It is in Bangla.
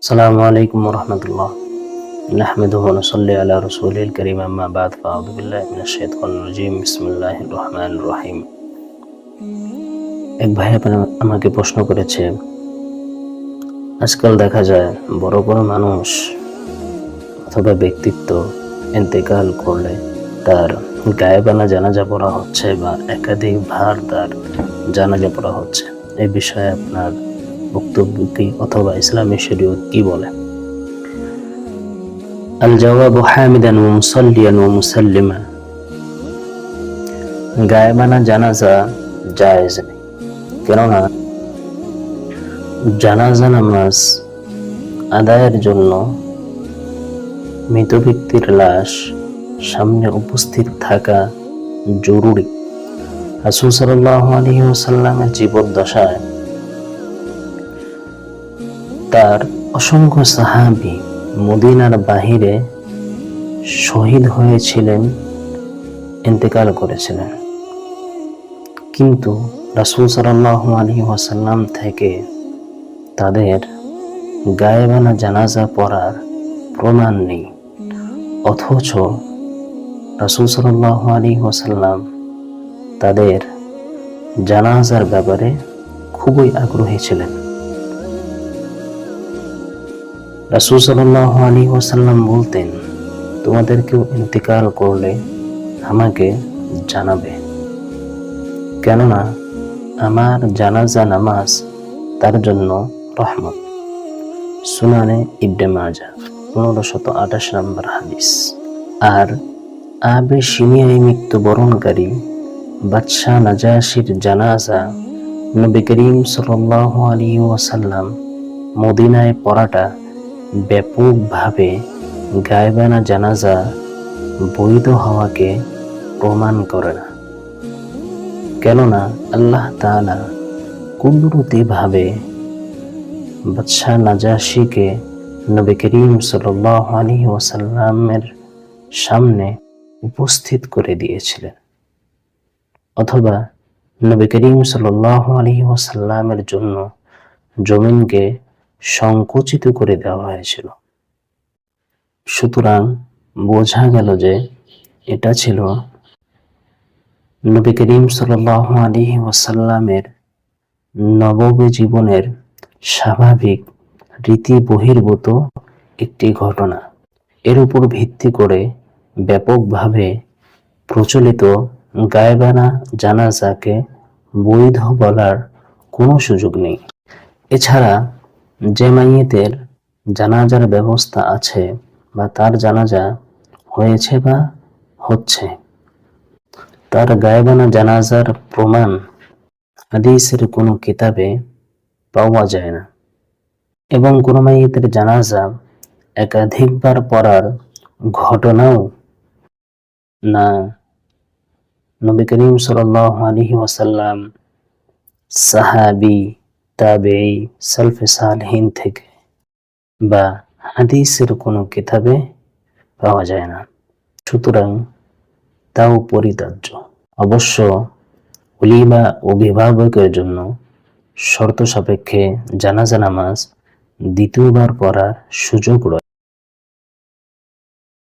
আসসালামু আলাইকুম ওরহমতুল্লাহ। নাহমাদুহু ওয়া নুসাল্লি আলা রাসূলিল কারীম, আম্মা বা'দ, ফাআউযু বিল্লাহি মিনাশ শাইতানির রাজীম। বিসমিল্লাহির রহমানির রহিম। এক ভাই আমাকে প্রশ্ন করেছে, আজকাল দেখা যায় বড় বড় মানুষ অথবা ব্যক্তিত্ব ইন্তেকাল করলে তার গায়েবানা জানাজা পড়া হচ্ছে বা একাধিকবার তার জানাজা পড়া হচ্ছে। এই বিষয়ে আপনার বক্তব্য কি, অথবা ইসলামী শরীয়ত কি বলে? আল জওয়াবু হামিদান ওয়া মুসাল্লিয়ান ওয়া মুসাল্লিমা। গায়েবানা জানাজা জায়েজ নেই, কেননা জানাজা নামাজ আদায়ের জন্য মৃত ব্যক্তির লাশ সামনে উপস্থিত থাকা জরুরি। রাসূল সাল্লাল্লাহু আলাইহি ওয়াসাল্লামের জীবদ্দশায় তার অসংখ্য সাহাবী মদিনার বাহিরে শহীদ হয়েছিলেন, ইন্তেকাল করেছিলেন, কিন্তু রাসূল সাল্লাল্লাহু আলাইহি ওয়াসাল্লাম থেকে তাদের গায়েবানা জানাজা পড়ার প্রমাণ নেই। অথচ রাসূল সাল্লাল্লাহু আলাইহি ওয়াসাল্লাম তাদের জানাজার ব্যাপারে খুবই আগ্রহী ছিলেন। রাসূল সাল্লাল্লাহু আলাইহি ওয়াসাল্লাম বলতেন, তোমাদের কেউ ইন্তেকাল করলে আমাকে জানাবে, কেননা আমার জানাজা নামাজ তার জন্য রহমত। সুনানে ইবনে মাজাহ 1528 নম্বর হাদিস। আর আবেশিনিয়ায় মৃত্যুবরণকারী বাদশাহ নাজাশির জানাজা নবী করিম সাল্লাল্লাহু আলাইহি ওয়াসাল্লাম মদিনায় পড়াটা ব্যাপকভাবে গায়েবানা জানাজা বৈধ হওয়াকে প্রমাণ করে না, কেননা আল্লাহ তাআলা কুদরতিভাবে বাদশাহ নাজাশিকে নবী করিম সাল্লাল্লাহু আলাইহি ওয়াসাল্লামের সামনে উপস্থিত করে দিয়েছিলেন, অথবা নবী করিম সাল্লাল্লাহু আলাইহি ওয়াসাল্লামের জন্য জমিনকে সংকুচিত করে দেওয়া হয়েছিল। সুতরাং বোঝা গেল যে এটা ছিল নবী করিম সাল্লাল্লাহু আলাইহি ওয়াসাল্লামের নববী জীবনের স্বাভাবিক রীতি বহির্ভূত একটি ঘটনা। এর উপর ভিত্তি করে ব্যাপকভাবে প্রচলিত গায়েবানা জানাজাকে বৈধ বলার কোনো সুযোগ নেই। এছাড়া যে মাইয়িতের জানাজার ব্যবস্থা আছে বা তার জানাজা হয়েছে বা হচ্ছে, তার গায়েবানা জানাজার প্রমাণ হাদিসের কোনো কিতাবে পাওয়া যায় না, এবং কোনো মাইয়িতের জানাজা একাধিকবার পড়ার ঘটনাও না নবী করিম সাল্লাল্লাহু আলাইহি ওয়াসাল্লাম, সাহাবী, তাবেঈ, সালফে সালেহিন থেকে বা হাদিসের কোনো কিতাবে পাওয়া যায় না। সুতরাং তাও পরিত্যাজ্য। অবশ্য উলিমা অভিভাবকের জন্য শর্ত সাপেক্ষে জানাজা নামাজ দ্বিতীয়বার পড়ার সুযোগ রয়েছে।